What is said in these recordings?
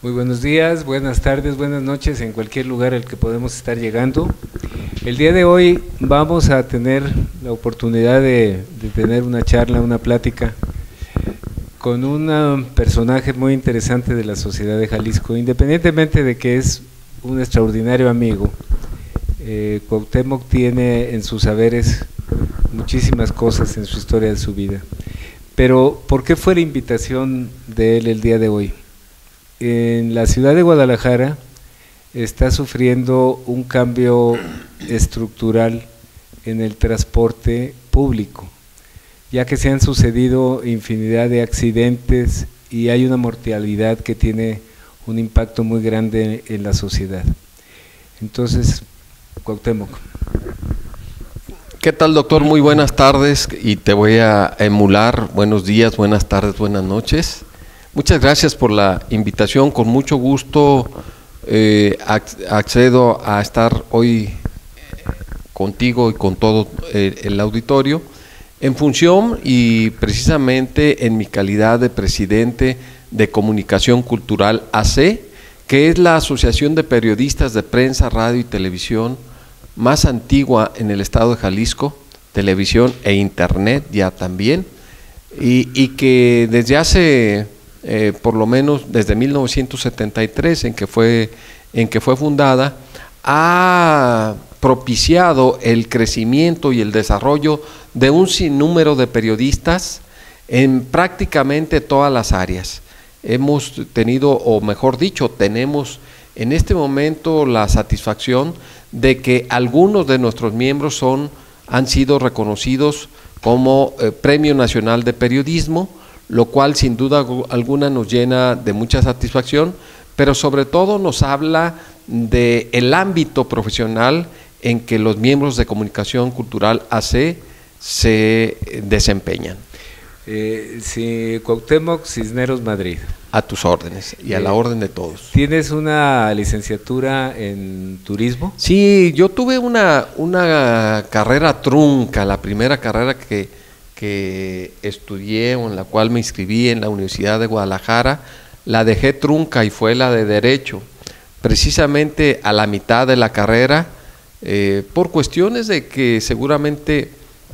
Muy buenos días, buenas tardes, buenas noches en cualquier lugar al que podemos estar llegando. El día de hoy vamos a tener la oportunidad de tener una charla, una plática con un personaje muy interesante de la sociedad de Jalisco, independientemente de que es un extraordinario amigo. Cuauhtémoc tiene en sus saberes muchísimas cosas en su historia de su vida. Pero, ¿por qué fue la invitación de él el día de hoy? En la ciudad de Guadalajara está sufriendo un cambio estructural en el transporte público, ya que se han sucedido infinidad de accidentes y hay una mortalidad que tiene un impacto muy grande en la sociedad. Entonces, Cuauhtémoc. ¿Qué tal, doctor? Muy buenas tardes y te voy a emular. Buenos días, buenas tardes, buenas noches. Muchas gracias por la invitación. Con mucho gusto accedo a estar hoy contigo y con todo el auditorio en función y precisamente en mi calidad de presidente de Comunicación Cultural AC, que es la Asociación de Periodistas de Prensa, Radio y Televisión más antigua en el estado de Jalisco, televisión e internet ya también, y que desde hace por lo menos desde 1973 en que fue fundada, ha propiciado el crecimiento y el desarrollo de un sinnúmero de periodistas en prácticamente todas las áreas. Hemos tenido, o mejor dicho, tenemos en este momento la satisfacción de que algunos de nuestros miembros han sido reconocidos como Premio Nacional de Periodismo, lo cual sin duda alguna nos llena de mucha satisfacción, pero sobre todo nos habla del ámbito profesional en que los miembros de Comunicación Cultural AC se desempeñan. Sí, Cuauhtémoc Cisneros Madrid. A tus órdenes y a la orden de todos. ¿Tienes una licenciatura en turismo? Sí, yo tuve una carrera trunca, la primera carrera que estudié o en la cual me inscribí en la Universidad de Guadalajara, la dejé trunca y fue la de Derecho, precisamente a la mitad de la carrera, por cuestiones de que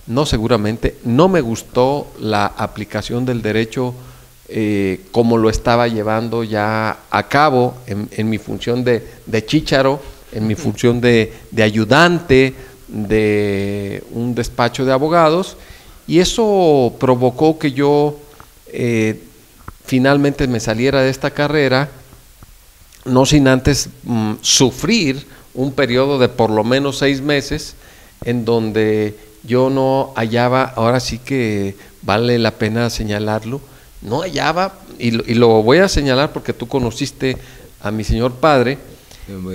no me gustó la aplicación del derecho como lo estaba llevando ya a cabo en mi función de chícharo, en mi función de ayudante de un despacho de abogados, y eso provocó que yo finalmente me saliera de esta carrera, no sin antes sufrir un periodo de por lo menos 6 meses en donde yo no hallaba, ahora sí que vale la pena señalarlo, no hallaba, y lo voy a señalar porque tú conociste a mi señor padre,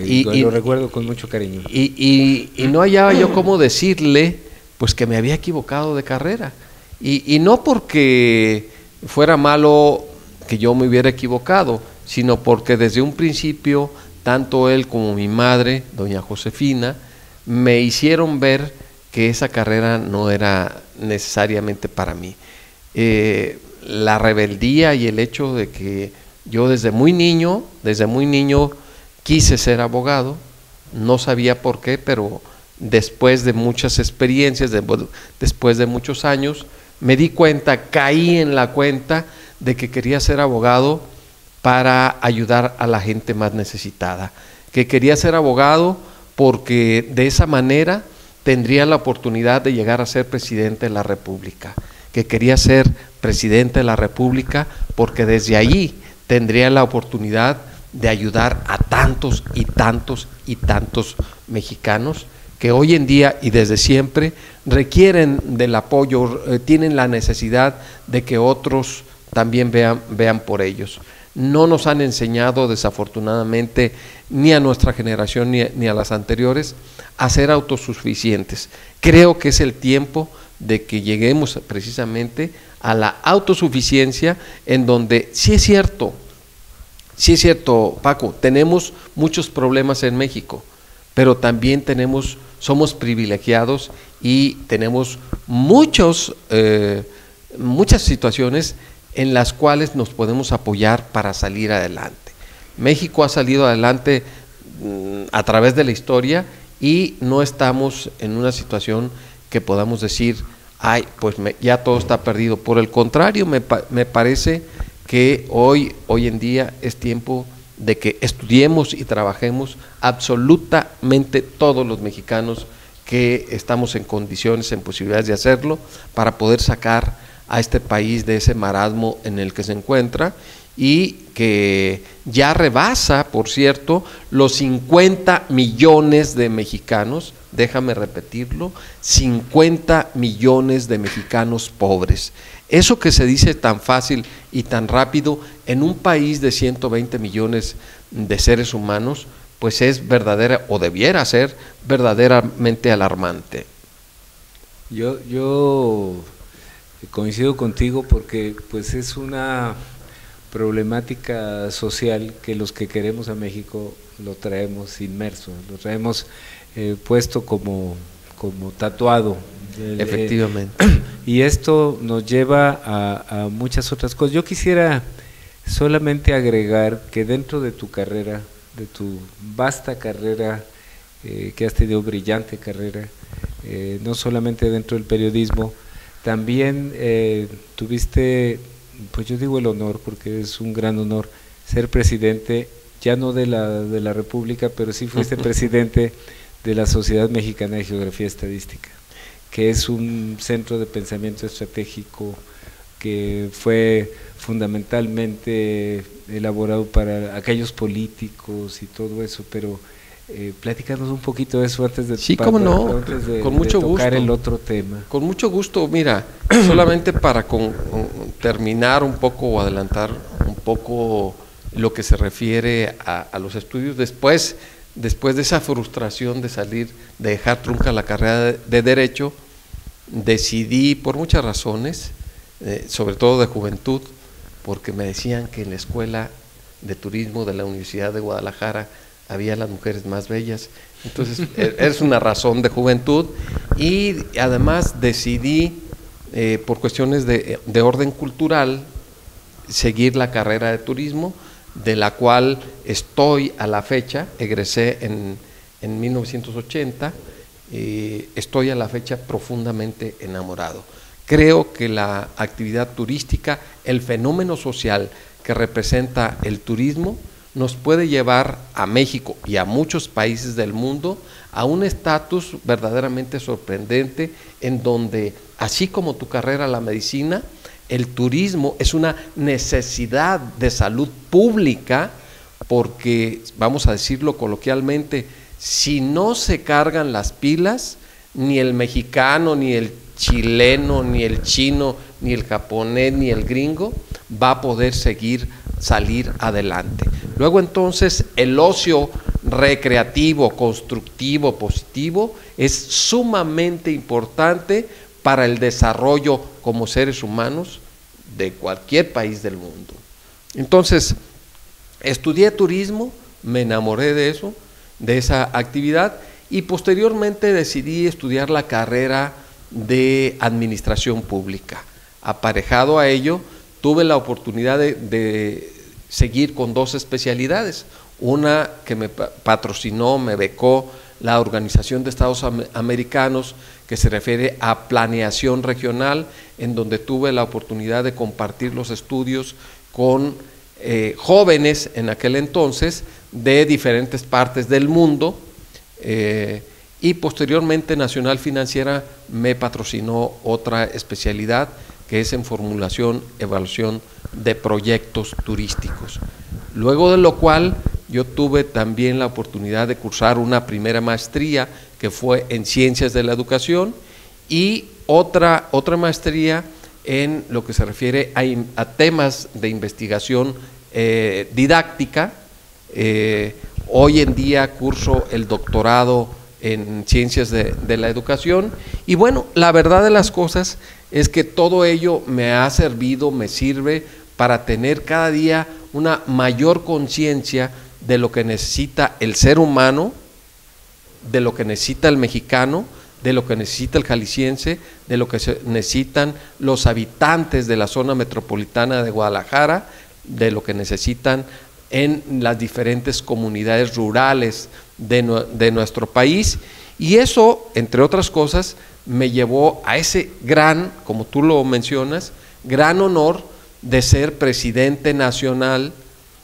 y lo recuerdo con mucho cariño. Y no hallaba yo cómo decirle pues que me había equivocado de carrera, y no porque fuera malo que yo me hubiera equivocado, sino porque desde un principio tanto él como mi madre, doña Josefina, me hicieron ver que esa carrera no era necesariamente para mí. La rebeldía y el hecho de que yo desde muy niño quise ser abogado, no sabía por qué, pero después de muchas experiencias, después de muchos años, me di cuenta, caí en la cuenta de que quería ser abogado para ayudar a la gente más necesitada, que quería ser abogado porque de esa manera tendría la oportunidad de llegar a ser presidente de la República, que quería ser presidente de la República porque desde allí tendría la oportunidad de ayudar a tantos y tantos y tantos mexicanos que hoy en día y desde siempre requieren del apoyo, tienen la necesidad de que otros también vean por ellos. No nos han enseñado desafortunadamente ni a nuestra generación ni a las anteriores a ser autosuficientes. Creo que es el tiempo de que lleguemos precisamente a la autosuficiencia, en donde sí es cierto, Paco, tenemos muchos problemas en México, pero también somos privilegiados y tenemos muchas situaciones en las cuales nos podemos apoyar para salir adelante. México ha salido adelante a través de la historia y no estamos en una situación que podamos decir, ay, pues ya todo está perdido. Por el contrario, me parece que hoy en día es tiempo de que estudiemos y trabajemos absolutamente todos los mexicanos que estamos en condiciones, en posibilidades de hacerlo, para poder sacar a este país de ese marasmo en el que se encuentra y que ya rebasa, por cierto, los 50 millones de mexicanos, déjame repetirlo, 50 millones de mexicanos pobres. Eso que se dice tan fácil y tan rápido en un país de 120 millones de seres humanos, pues es verdadera, o debiera ser verdaderamente alarmante. Yo coincido contigo porque pues es una problemática social que los que queremos a México lo traemos inmerso, lo traemos puesto como tatuado. Efectivamente. Y esto nos lleva a muchas otras cosas. Yo quisiera solamente agregar que dentro de tu carrera, de tu vasta carrera, que has tenido brillante carrera, no solamente dentro del periodismo, también tuviste, pues yo digo el honor, porque es un gran honor, ser presidente, ya no de la República, pero sí fuiste presidente de la Sociedad Mexicana de Geografía Estadística, que es un centro de pensamiento estratégico que fue fundamentalmente elaborado para aquellos políticos y todo eso, pero platícanos un poquito de eso antes de, sí, cómo no, antes de, con mucho de tocar gusto. El otro tema. Con mucho gusto, mira, solamente para terminar un poco o adelantar un poco lo que se refiere a los estudios, después de esa frustración de salir, de dejar trunca la carrera de Derecho, decidí por muchas razones, sobre todo de juventud, porque me decían que en la Escuela de Turismo de la Universidad de Guadalajara había las mujeres más bellas, entonces es una razón de juventud, y además decidí, por cuestiones de orden cultural, seguir la carrera de turismo, de la cual estoy a la fecha, egresé en 1980, estoy a la fecha profundamente enamorado. Creo que la actividad turística, el fenómeno social que representa el turismo, nos puede llevar a México y a muchos países del mundo a un estatus verdaderamente sorprendente, en donde, así como tu carrera, la medicina, el turismo es una necesidad de salud pública, porque, vamos a decirlo coloquialmente, si no se cargan las pilas, ni el mexicano, ni el chileno, ni el chino, ni el japonés, ni el gringo va a poder salir adelante. Luego entonces el ocio recreativo, constructivo, positivo es sumamente importante para el desarrollo como seres humanos de cualquier país del mundo. Entonces, estudié turismo, me enamoré de eso, de esa actividad, y posteriormente decidí estudiar la carrera de administración pública. Aparejado a ello, tuve la oportunidad de seguir con dos especialidades, una que me patrocinó, me becó la Organización de Estados Americanos, que se refiere a planeación regional, en donde tuve la oportunidad de compartir los estudios con jóvenes en aquel entonces de diferentes partes del mundo, y posteriormente Nacional Financiera me patrocinó otra especialidad, que es en formulación, evaluación de proyectos turísticos. Luego de lo cual yo tuve también la oportunidad de cursar una primera maestría, que fue en Ciencias de la Educación, y otra maestría en lo que se refiere a temas de investigación didáctica. Hoy en día curso el doctorado en Ciencias de la Educación, y bueno, la verdad de las cosas es que todo ello me ha servido, me sirve para tener cada día una mayor conciencia de lo que necesita el ser humano, de lo que necesita el mexicano, de lo que necesita el jalisciense, de lo que necesitan los habitantes de la zona metropolitana de Guadalajara, de lo que necesitan en las diferentes comunidades rurales de nuestro país, y eso, entre otras cosas, me llevó a ese gran, como tú lo mencionas, gran honor de ser presidente nacional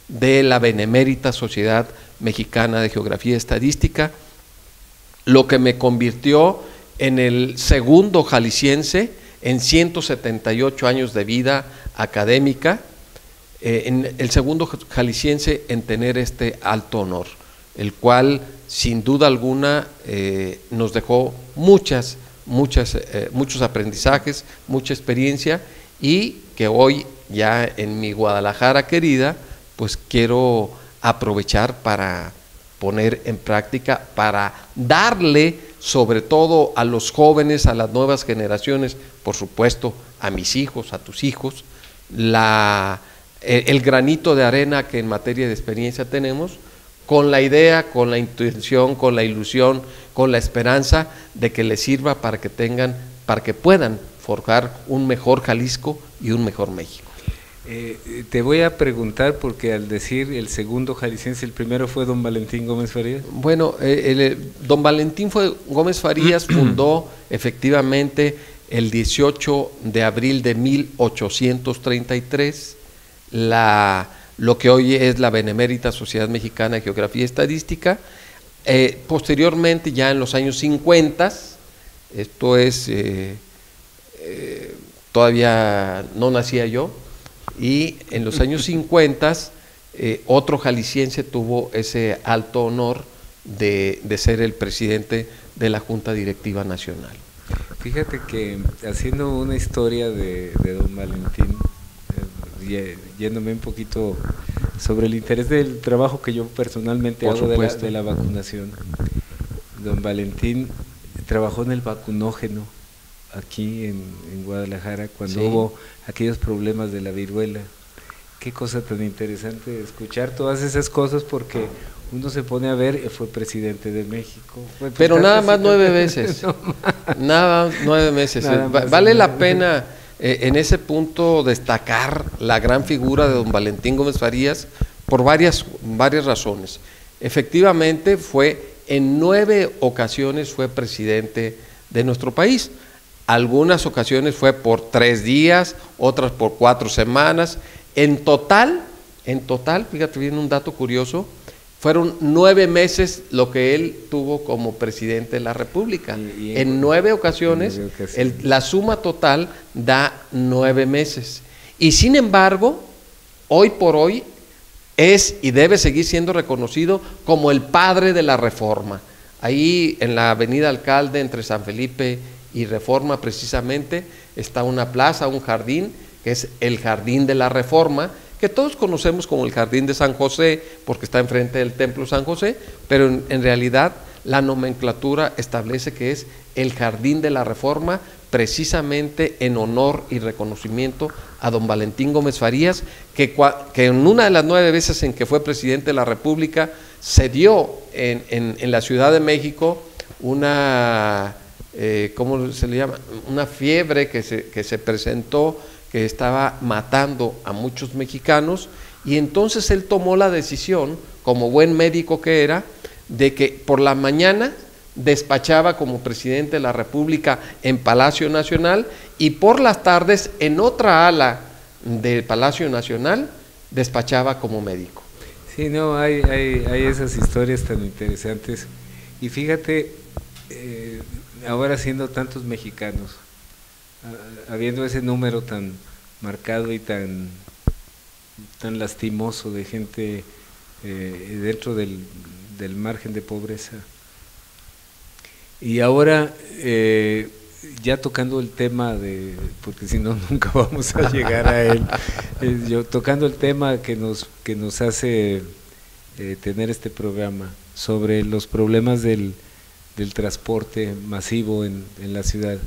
de la Benemérita Sociedad Mexicana de Geografía y Estadística, lo que me convirtió en el segundo jalisciense en 178 años de vida académica, en el segundo jalisciense en tener este alto honor, el cual sin duda alguna nos dejó muchos aprendizajes, mucha experiencia, y que hoy ya en mi Guadalajara querida, pues quiero aprovechar para poner en práctica, para darle sobre todo a los jóvenes, a las nuevas generaciones, por supuesto a mis hijos, a tus hijos, el granito de arena que en materia de experiencia tenemos, con la idea, con la intención, con la ilusión, con la esperanza de que les sirva para que puedan forjar un mejor Jalisco y un mejor México. Te voy a preguntar, porque al decir el segundo jalisciense, el primero fue don Valentín Gómez Farías. Bueno, don Valentín Gómez Farías fundó efectivamente el 18 de abril de 1833 lo que hoy es la Benemérita Sociedad Mexicana de Geografía y Estadística. Posteriormente, ya en los años 50, esto es, todavía no nacía yo, y en los años 50 otro jalisciense tuvo ese alto honor de ser el presidente de la Junta Directiva Nacional. Fíjate que haciendo una historia de don Valentín, yéndome un poquito sobre el interés del trabajo que yo personalmente hago de la vacunación, don Valentín trabajó en el vacunógeno aquí en Guadalajara cuando hubo aquellos problemas de la viruela. Qué cosa tan interesante escuchar todas esas cosas, porque uno se pone a ver, fue presidente de México. Pero nada más 9 veces, nada 9 meses. Vale la pena en ese punto destacar la gran figura de don Valentín Gómez Farías por varias razones. Efectivamente en 9 ocasiones fue presidente de nuestro país. Algunas ocasiones fue por 3 días, otras por 4 semanas. En total, fíjate bien un dato curioso, fueron 9 meses lo que él tuvo como presidente de la República. En 9 ocasiones, la suma total da 9 meses. Y sin embargo, hoy por hoy es y debe seguir siendo reconocido como el padre de la Reforma. Ahí en la avenida Alcalde, entre San Felipe y Reforma precisamente, está una plaza, un jardín, que es el Jardín de la Reforma, que todos conocemos como el Jardín de San José, porque está enfrente del Templo San José, pero en realidad la nomenclatura establece que es el Jardín de la Reforma, precisamente en honor y reconocimiento a don Valentín Gómez Farías, que en una de las 9 veces en que fue presidente de la República, se dio en la Ciudad de México una, ¿cómo se le llama? Una fiebre que se presentó, que estaba matando a muchos mexicanos, y entonces él tomó la decisión, como buen médico que era, de que por la mañana despachaba como presidente de la República en Palacio Nacional, y por las tardes en otra ala del Palacio Nacional despachaba como médico. Sí, no, hay esas historias tan interesantes, y fíjate, ahora siendo tantos mexicanos, habiendo ese número tan marcado y tan lastimoso de gente dentro del margen de pobreza, y ahora ya tocando el tema porque si no nunca vamos a llegar a él, tocando el tema que nos hace tener este programa sobre los problemas del transporte masivo en la ciudad.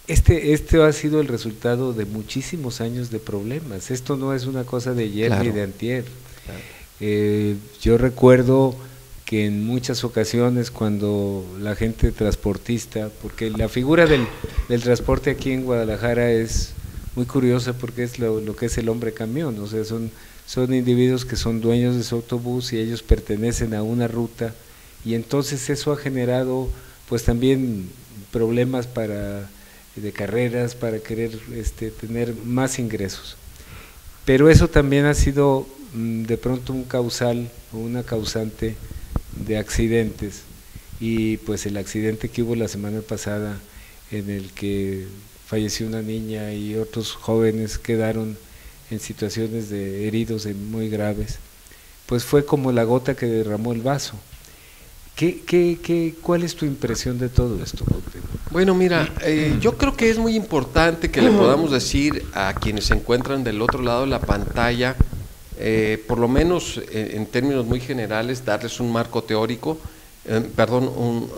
Este ha sido el resultado de muchísimos años de problemas. Esto no es una cosa de ayer ni de antier. Claro. Yo recuerdo que en muchas ocasiones cuando la gente transportista, porque la figura del transporte aquí en Guadalajara es muy curiosa, porque es lo que es el hombre camión, o sea, son son individuos que son dueños de su autobús y ellos pertenecen a una ruta, y entonces eso ha generado pues también problemas de carreras para querer tener más ingresos. Pero eso también ha sido de pronto un causal o una causante de accidentes, y pues el accidente que hubo la semana pasada en el que falleció una niña y otros jóvenes quedaron en situaciones de heridos muy graves, pues fue como la gota que derramó el vaso. ¿Cuál es tu impresión de todo esto, Cuauhtémoc? Bueno, mira, yo creo que es muy importante que le podamos decir a quienes se encuentran del otro lado de la pantalla, por lo menos en términos muy generales, darles un marco teórico, un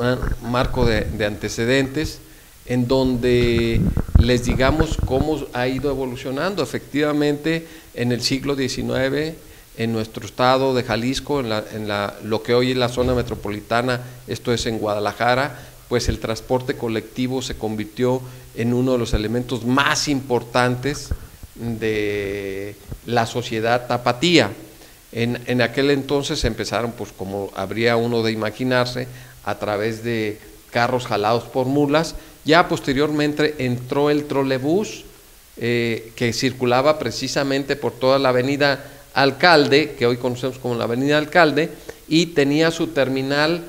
marco de antecedentes, en donde les digamos cómo ha ido evolucionando. Efectivamente, en el siglo XIX, en nuestro estado de Jalisco, lo que hoy es la zona metropolitana, esto es en Guadalajara, pues el transporte colectivo se convirtió en uno de los elementos más importantes de la sociedad tapatía. En aquel entonces empezaron, pues como habría uno de imaginarse, a través de carros jalados por mulas. Ya posteriormente entró el trolebús, que circulaba precisamente por toda la avenida Alcalde, que hoy conocemos como la avenida Alcalde, y tenía su terminal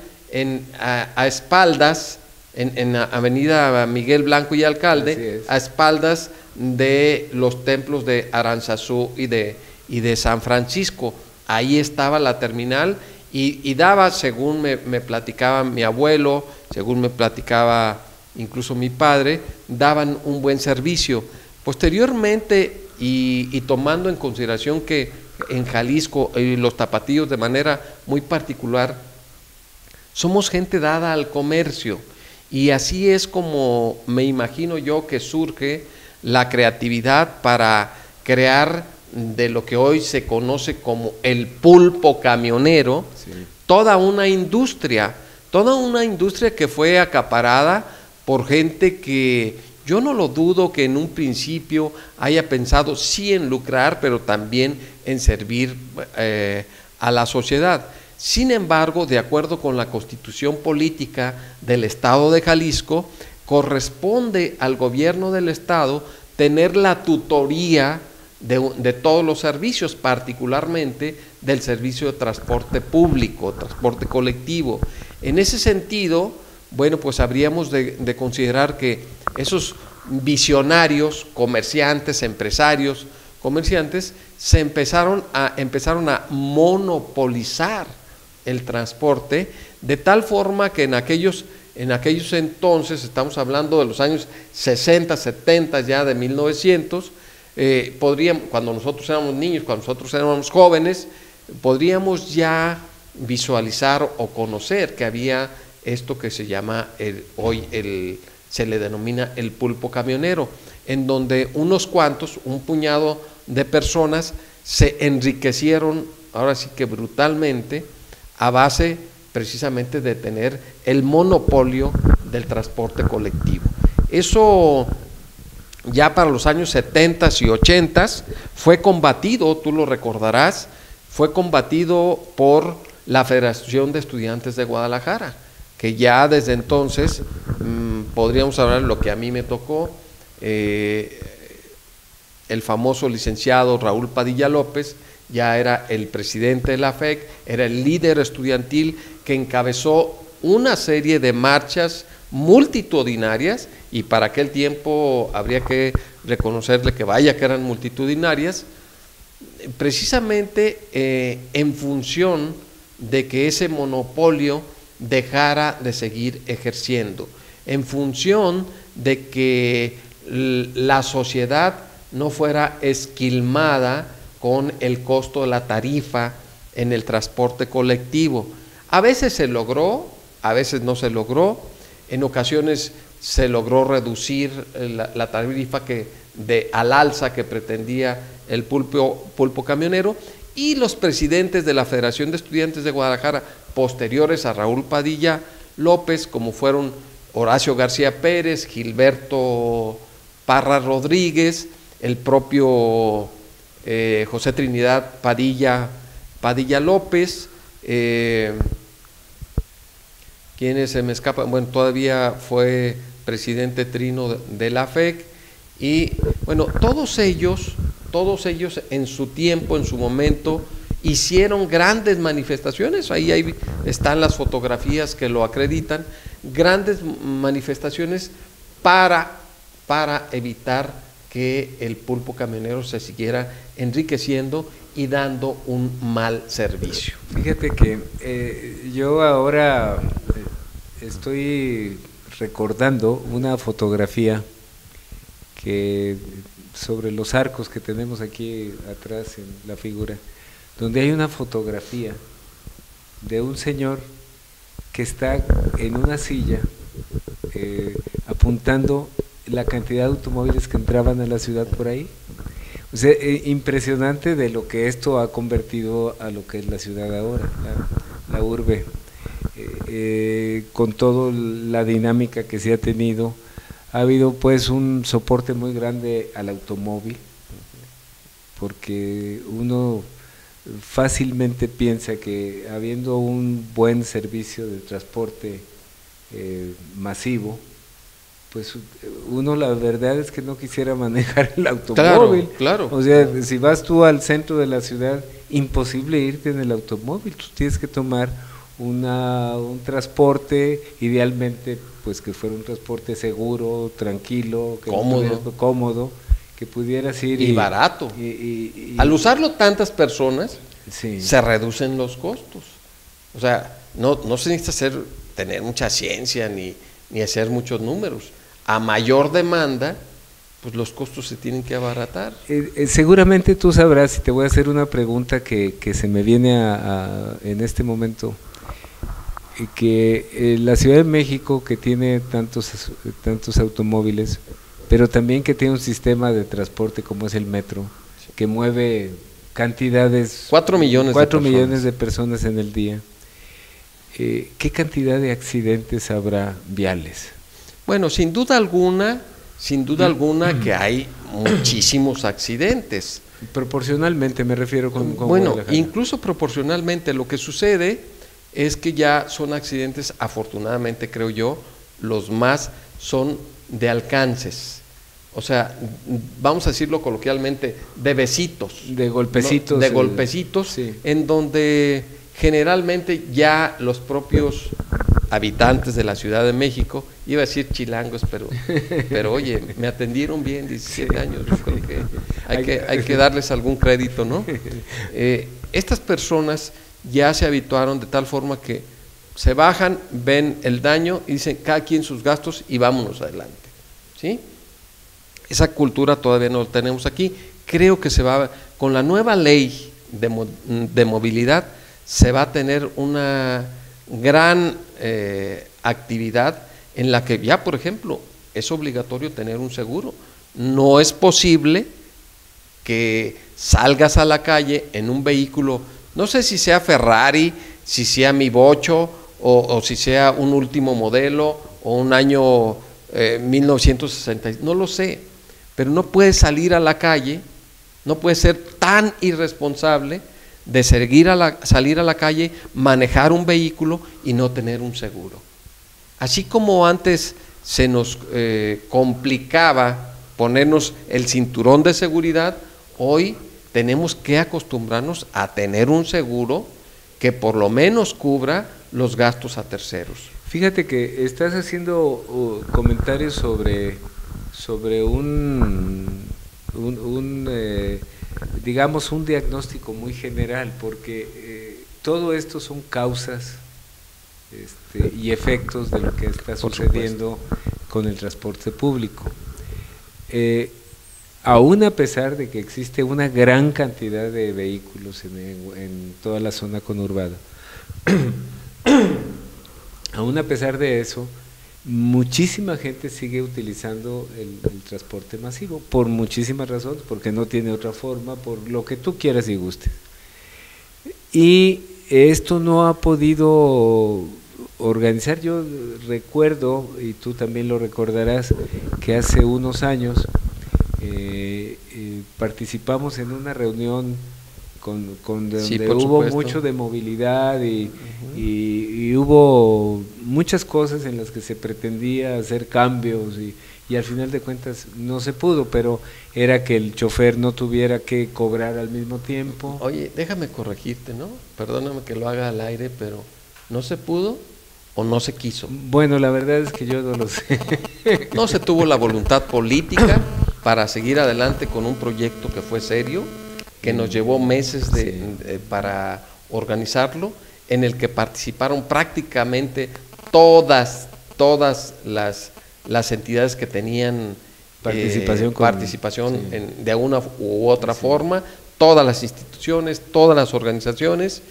a espaldas, en la avenida Miguel Blanco y Alcalde, a espaldas de los templos de Aranzazú y de San Francisco. Ahí estaba la terminal y daba, según me platicaba mi abuelo, según me platicaba incluso mi padre, daban un buen servicio. Posteriormente, y tomando en consideración que en Jalisco los tapatíos de manera muy particular somos gente dada al comercio, y así es como me imagino yo que surge la creatividad para crear de lo que hoy se conoce como el pulpo camionero, sí, toda una industria que fue acaparada por gente que yo no lo dudo que en un principio haya pensado sí en lucrar, pero también en servir a la sociedad. Sin embargo, de acuerdo con la Constitución Política del Estado de Jalisco, corresponde al gobierno del Estado tener la tutoría de todos los servicios, particularmente del servicio de transporte público, transporte colectivo. En ese sentido, bueno, pues habríamos de considerar que esos visionarios, comerciantes, empresarios, comerciantes, empezaron a monopolizar el transporte, de tal forma que en aquellos entonces, estamos hablando de los años 60, 70 ya de 1900, cuando nosotros éramos niños, cuando nosotros éramos jóvenes, podríamos ya visualizar o conocer que había esto que se llama se le denomina el pulpo camionero, en donde unos cuantos, un puñado de personas se enriquecieron, ahora sí que brutalmente, a base precisamente de tener el monopolio del transporte colectivo. Eso ya para los años 70 y 80 fue combatido, tú lo recordarás, fue combatido por la Federación de Estudiantes de Guadalajara, que ya desde entonces, podríamos hablar de lo que a mí me tocó, el famoso licenciado Raúl Padilla López ya era el presidente de la FEC, era el líder estudiantil que encabezó una serie de marchas multitudinarias, y para aquel tiempo habría que reconocerle que vaya que eran multitudinarias, precisamente en función de que ese monopolio dejara de seguir ejerciendo, en función de que la sociedad no fuera esquilmada con el costo de la tarifa en el transporte colectivo. A veces se logró, a veces no se logró, en ocasiones se logró reducir la tarifa al alza que pretendía el pulpo camionero, y los presidentes de la Federación de Estudiantes de Guadalajara, posteriores a Raúl Padilla López, como fueron Horacio García Pérez, Gilberto Parra Rodríguez, el propio José Trinidad Padilla López, ¿quiénes se me escapan? Bueno, todavía fue presidente Trino de la FEC, y bueno, todos ellos en su tiempo, en su momento, hicieron grandes manifestaciones. Ahí están las fotografías que lo acreditan, grandes manifestaciones para evitar que el pulpo camionero se siguiera enriqueciendo y dando un mal servicio. Fíjate que yo ahora estoy recordando una fotografía que sobre los arcos que tenemos aquí atrás en la figura, donde hay una fotografía de un señor que está en una silla apuntando la cantidad de automóviles que entraban a la ciudad por ahí. O sea, impresionante de lo que esto ha convertido a lo que es la ciudad ahora, la urbe, con toda la dinámica que se ha tenido. Ha habido pues un soporte muy grande al automóvil, porque uno fácilmente piensa que habiendo un buen servicio de transporte masivo, pues uno la verdad es que no quisiera manejar el automóvil. Claro. O sea, si vas tú al centro de la ciudad, imposible irte en el automóvil, tú tienes que tomar un transporte, idealmente pues que fuera un transporte seguro, tranquilo, que cómodo, que pudieras ir y barato. Al usarlo tantas personas, sí, se reducen los costos. O sea, no se necesita tener mucha ciencia ni hacer muchos números. A mayor demanda, pues los costos se tienen que abaratar. Seguramente tú sabrás, y te voy a hacer una pregunta que se me viene en este momento, que la Ciudad de México, que tiene tantos automóviles, pero también que tiene un sistema de transporte como es el metro, que mueve cantidades, 4 millones de personas en el día. ¿Qué cantidad de accidentes habrá viales? Bueno, sin duda alguna que hay muchísimos accidentes. Proporcionalmente me refiero con bueno, incluso proporcionalmente. Lo que sucede es que ya son accidentes, afortunadamente creo yo, los más son de alcances. O sea, vamos a decirlo coloquialmente, de besitos. De golpecitos. ¿No? De golpecitos, sí. En donde generalmente ya los propios habitantes de la Ciudad de México, iba a decir chilangos, pero oye, me atendieron bien, 17 años, yo creo que hay que darles algún crédito, ¿no? Estas personas ya se habituaron de tal forma que se bajan, ven el daño y dicen cada quien sus gastos y vámonos adelante, ¿sí? Esa cultura todavía no la tenemos aquí. Creo que se va, con la nueva ley de movilidad, se va a tener una gran actividad en la que ya, por ejemplo, es obligatorio tener un seguro. No es posible que salgas a la calle en un vehículo, no sé si sea Ferrari, si sea Mi Bocho o si sea un último modelo o un año 1960, no lo sé, pero no puedes salir a la calle, no puedes ser tan irresponsable de salir a la calle, manejar un vehículo y no tener un seguro. Así como antes se nos complicaba ponernos el cinturón de seguridad, hoy tenemos que acostumbrarnos a tener un seguro que por lo menos cubra los gastos a terceros. Fíjate que estás haciendo comentarios sobre digamos un diagnóstico muy general, porque todo esto son causas y efectos de lo que está sucediendo con el transporte público. Aún a pesar de que existe una gran cantidad de vehículos en toda la zona conurbada, aún a pesar de eso, muchísima gente sigue utilizando el transporte masivo, por muchísimas razones, porque no tiene otra forma, por lo que tú quieras y gustes. Y esto no ha podido organizar. Yo recuerdo, y tú también lo recordarás, que hace unos años participamos en una reunión donde Sí, por hubo supuesto. mucho de movilidad y hubo muchas cosas en las que se pretendía hacer cambios y al final de cuentas no se pudo, pero era que el chofer no tuviera que cobrar al mismo tiempo. Oye, déjame corregirte, ¿no? Perdóname que lo haga al aire, pero ¿no se pudo o no se quiso? Bueno, la verdad es que yo no lo sé. No se tuvo la voluntad política para seguir adelante con un proyecto que fue serio, que nos llevó meses para organizarlo, en el que participaron prácticamente todas las entidades que tenían participación de una u otra forma, todas las instituciones, todas las organizaciones,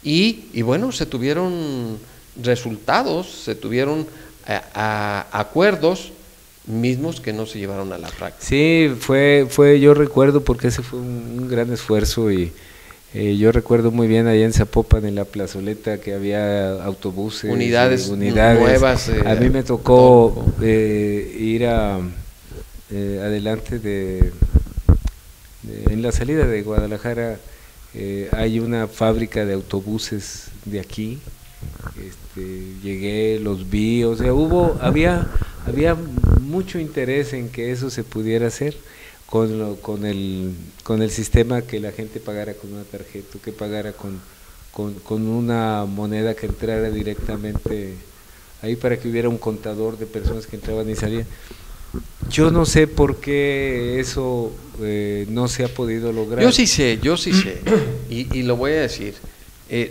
y bueno, se tuvieron resultados, se tuvieron acuerdos mismos que no se llevaron a la práctica. Sí, yo recuerdo porque ese fue un gran esfuerzo y yo recuerdo muy bien allá en Zapopan, en la plazoleta, que había autobuses, unidades nuevas. A mí me tocó ir adelante en la salida de Guadalajara. Hay una fábrica de autobuses de aquí. Llegué, los vi, o sea, había mucho interés en que eso se pudiera hacer con el sistema, que la gente pagara con una tarjeta, que pagara con una moneda que entrara directamente ahí, para que hubiera un contador de personas que entraban y salían. Yo no sé por qué eso no se ha podido lograr. Yo sí sé, y lo voy a decir.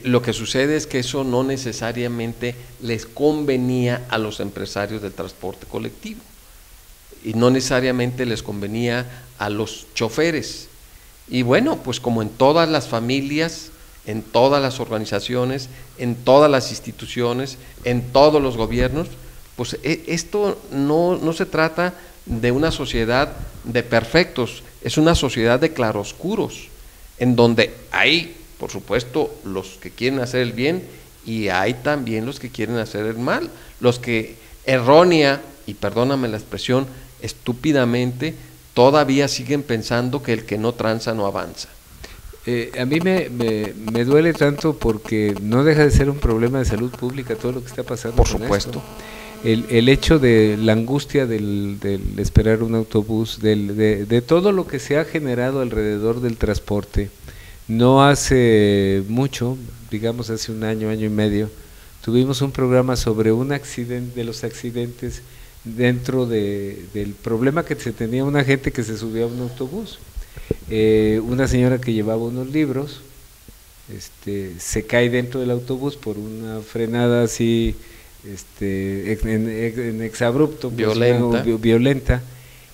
Lo que sucede es que eso no necesariamente les convenía a los empresarios del transporte colectivo y no necesariamente les convenía a los choferes. Y bueno, pues como en todas las familias, en todas las organizaciones, en todas las instituciones, en todos los gobiernos, pues esto no se trata de una sociedad de perfectos, es una sociedad de claroscuros, en donde hay, por supuesto, los que quieren hacer el bien y hay también los que quieren hacer el mal, los que errónea, y perdóname la expresión, estúpidamente, todavía siguen pensando que el que no tranza no avanza. A mí me duele tanto porque no deja de ser un problema de salud pública todo lo que está pasando. Por supuesto. El hecho de la angustia del esperar un autobús, de todo lo que se ha generado alrededor del transporte. No hace mucho, digamos hace un año y medio, tuvimos un programa sobre un accidente, de los accidentes dentro del problema que se tenía una gente que se subía a un autobús. Una señora que llevaba unos libros, se cae dentro del autobús por una frenada así, en exabrupto, pues, violenta,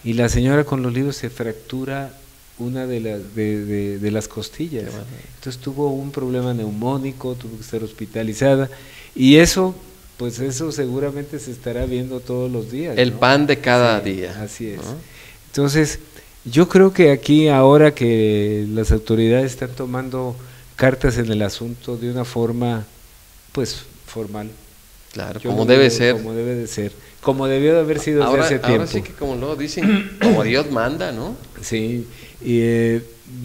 y la señora con los libros se fractura una de las costillas. Entonces tuvo un problema neumónico, tuvo que estar hospitalizada, y eso seguramente se estará viendo todos los días. El pan de cada día. Así es. Entonces, yo creo que aquí, ahora que las autoridades están tomando cartas en el asunto de una forma, pues, formal. Claro, como debe ser. Como debe de ser. Como debió de haber sido desde hace tiempo. Ahora sí que, como lo dicen, como Dios manda, ¿no? Sí, y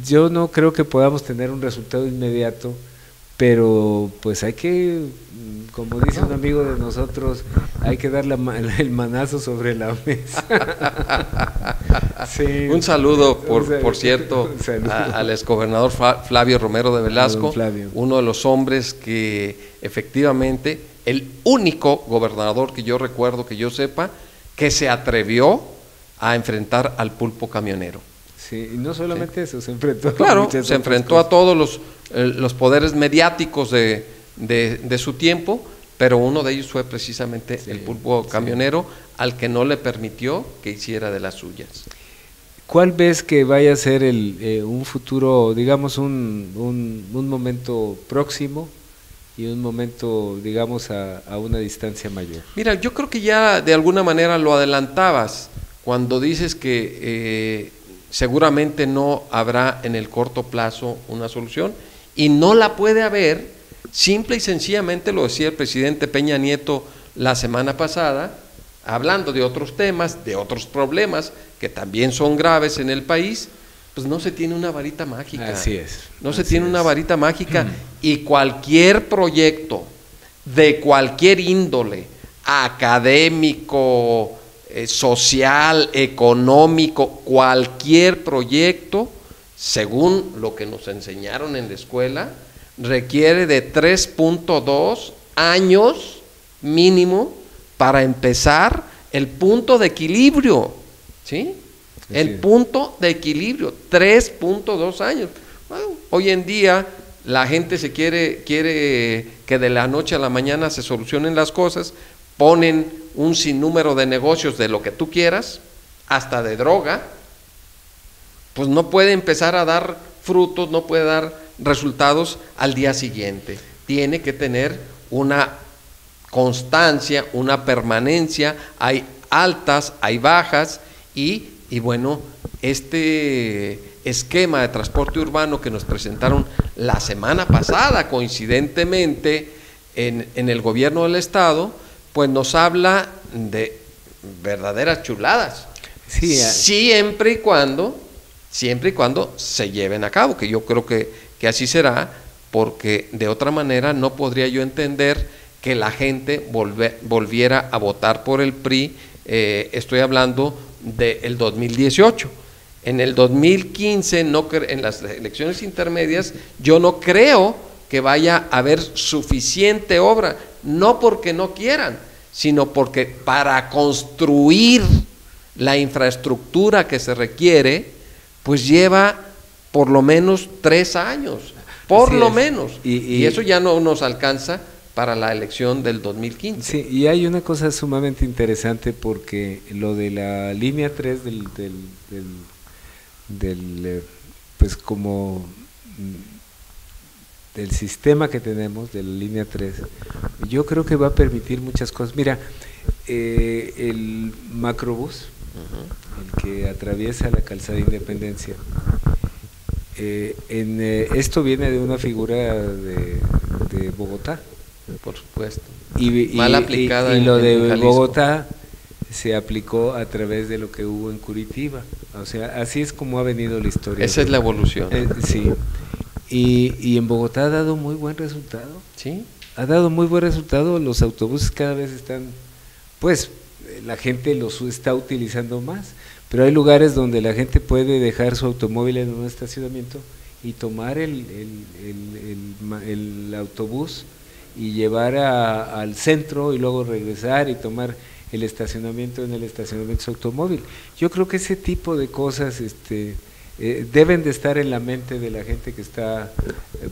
yo no creo que podamos tener un resultado inmediato, pero pues hay que, como dice un amigo de nosotros, hay que dar el manazo sobre la mesa. Sí. Un saludo, por cierto, al exgobernador Flavio Romero de Velasco, uno de los hombres que efectivamente, el único gobernador que yo recuerdo, que yo sepa, que se atrevió a enfrentar al pulpo camionero. Sí, y no solamente eso, se enfrentó claro, se enfrentó a todos los poderes mediáticos de su tiempo, pero uno de ellos fue precisamente el pulpo camionero, al que no le permitió que hiciera de las suyas. ¿Cuál ves que vaya a ser un futuro, digamos, un momento próximo y un momento, digamos, a una distancia mayor? Mira, yo creo que ya de alguna manera lo adelantabas cuando dices que seguramente no habrá en el corto plazo una solución, y no la puede haber, simple y sencillamente, lo decía el presidente Peña Nieto la semana pasada, hablando de otros temas, de otros problemas que también son graves en el país, pues no se tiene una varita mágica. Así es. No se tiene una varita mágica y cualquier proyecto de cualquier índole, académico, social, económico, cualquier proyecto, según lo que nos enseñaron en la escuela, requiere de 3.2 años mínimo para empezar el punto de equilibrio, ¿sí? El punto de equilibrio, 3.2 años. Bueno, hoy en día la gente quiere que de la noche a la mañana se solucionen las cosas, ponen un sinnúmero de negocios de lo que tú quieras, hasta de droga, pues no puede empezar a dar frutos, no puede dar resultados al día siguiente. Tiene que tener una constancia, una permanencia, hay altas, hay bajas y bueno, este esquema de transporte urbano que nos presentaron la semana pasada, coincidentemente, en el gobierno del estado, pues nos habla de verdaderas chuladas, sí, siempre y cuando se lleven a cabo, que yo creo que así será, porque de otra manera no podría yo entender que la gente volviera a votar por el PRI. Estoy hablando del 2018. En el 2015, en las elecciones intermedias, yo no creo que vaya a haber suficiente obra, no porque no quieran, sino porque para construir la infraestructura que se requiere, pues lleva por lo menos 3 años, por lo menos, y eso ya no nos alcanza para la elección del 2015. Sí, y hay una cosa sumamente interesante, porque lo de la línea 3 pues como del sistema que tenemos, de la línea 3, yo creo que va a permitir muchas cosas. Mira, el macrobús, el que atraviesa la calzada Independencia, esto viene de una figura de Bogotá, por supuesto, mal aplicada, y lo de Bogotá se aplicó a través de lo que hubo en Curitiba. O sea, así es como ha venido la historia. Esa es la evolución. Sí, y en Bogotá ha dado muy buen resultado. Sí, ha dado muy buen resultado. Los autobuses cada vez están, pues la gente los está utilizando más, pero hay lugares donde la gente puede dejar su automóvil en un estacionamiento y tomar el autobús y llevar al centro y luego regresar y tomar el estacionamiento en el estacionamiento de su automóvil. Yo creo que ese tipo de cosas deben de estar en la mente de la gente que está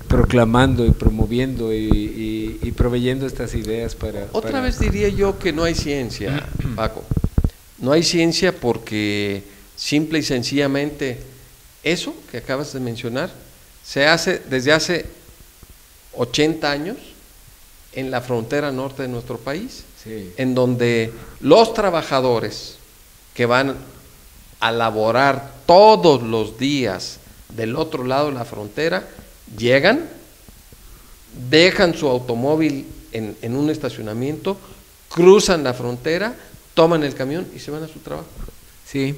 proclamando y promoviendo y proveyendo estas ideas para... Otra vez diría yo que no hay ciencia, Paco. No hay ciencia porque simple y sencillamente eso que acabas de mencionar se hace desde hace 80 años en la frontera norte de nuestro país, sí, en donde los trabajadores que van a laborar todos los días del otro lado de la frontera, llegan, dejan su automóvil en un estacionamiento, cruzan la frontera, toman el camión y se van a su trabajo. Sí,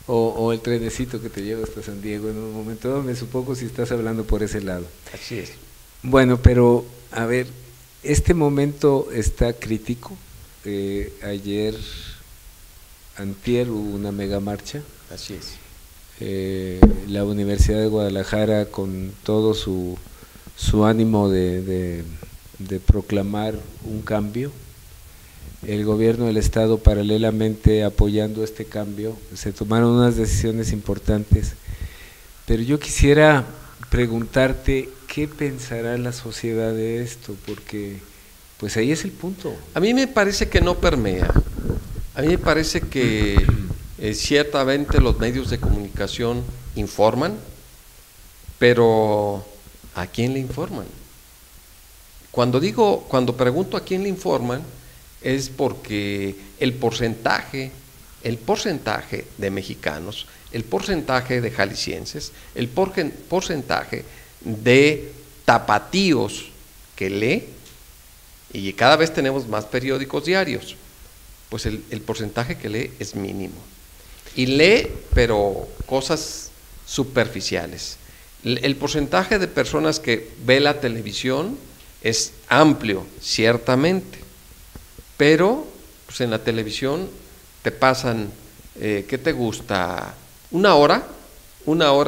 o el trenecito que te lleva hasta San Diego en un momento, me supongo, si estás hablando por ese lado. Así es. Bueno, pero a ver, este momento está crítico. Antier hubo una mega marcha. Así es. La Universidad de Guadalajara, con todo su ánimo de proclamar un cambio, el gobierno del estado paralelamente apoyando este cambio, se tomaron unas decisiones importantes, pero yo quisiera preguntarte qué pensará la sociedad de esto, porque pues ahí es el punto. A mí me parece que no permea. A mí me parece que ciertamente los medios de comunicación informan, pero ¿a quién le informan? Cuando pregunto a quién le informan, es porque el porcentaje de mexicanos, el porcentaje de jaliscienses, el porcentaje de tapatíos que lee, y cada vez tenemos más periódicos diarios, pues el porcentaje que lee es mínimo. Y lee, pero cosas superficiales. El porcentaje de personas que ve la televisión es amplio, ciertamente, pero pues en la televisión te pasan, ¿qué te gusta? Una hora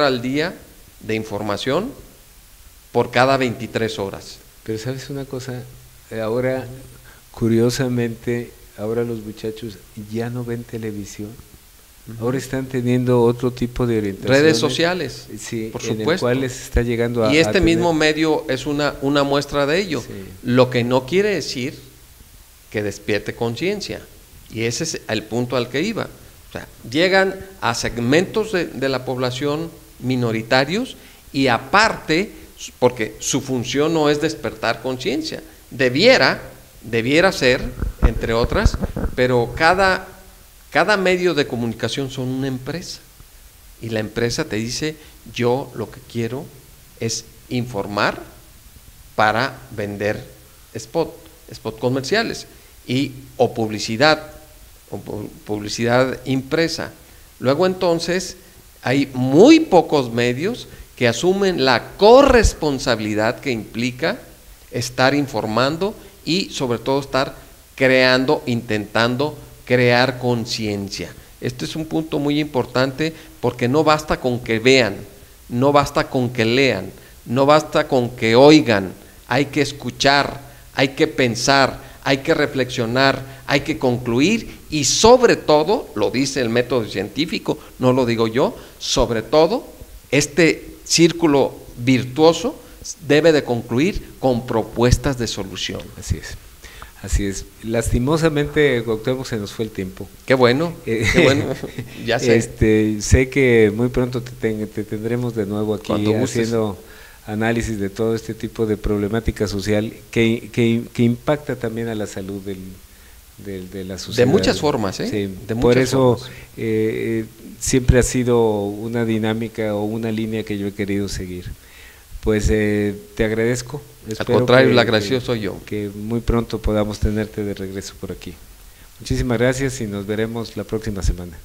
al día de información por cada 23 horas. Pero ¿sabes una cosa? Ahora, curiosamente, ahora los muchachos ya no ven televisión. Ahora están teniendo otro tipo de orientación. Redes sociales, sí, por en supuesto. el cual les está llegando a... Y este a tener... mismo medio es una muestra de ello. Sí. Lo que no quiere decir que despierte conciencia. Y ese es el punto al que iba. O sea, llegan a segmentos de la población minoritarios y aparte, porque su función no es despertar conciencia. Debiera ser, entre otras, pero cada medio de comunicación son una empresa y la empresa te dice, yo lo que quiero es informar para vender spot comerciales o publicidad impresa. Luego entonces hay muy pocos medios que asumen la corresponsabilidad que implica estar informando y sobre todo estar creando, intentando crear conciencia. Este es un punto muy importante porque no basta con que vean, no basta con que lean, no basta con que oigan, hay que escuchar, hay que pensar, hay que reflexionar, hay que concluir y sobre todo, lo dice el método científico, no lo digo yo, sobre todo este círculo virtuoso debe de concluir con propuestas de solución. Así es. Así es. Lastimosamente, Cuauhtémoc, se nos fue el tiempo. Qué bueno, ya sé. Sé que muy pronto te tendremos de nuevo aquí haciendo análisis de todo este tipo de problemática social que impacta también a la salud de la sociedad. De muchas formas, ¿eh? Sí, de por muchas eso formas. Siempre ha sido una dinámica o una línea que yo he querido seguir. Pues te agradezco. Al contrario, el agradecido soy yo. Que muy pronto podamos tenerte de regreso por aquí. Muchísimas gracias y nos veremos la próxima semana.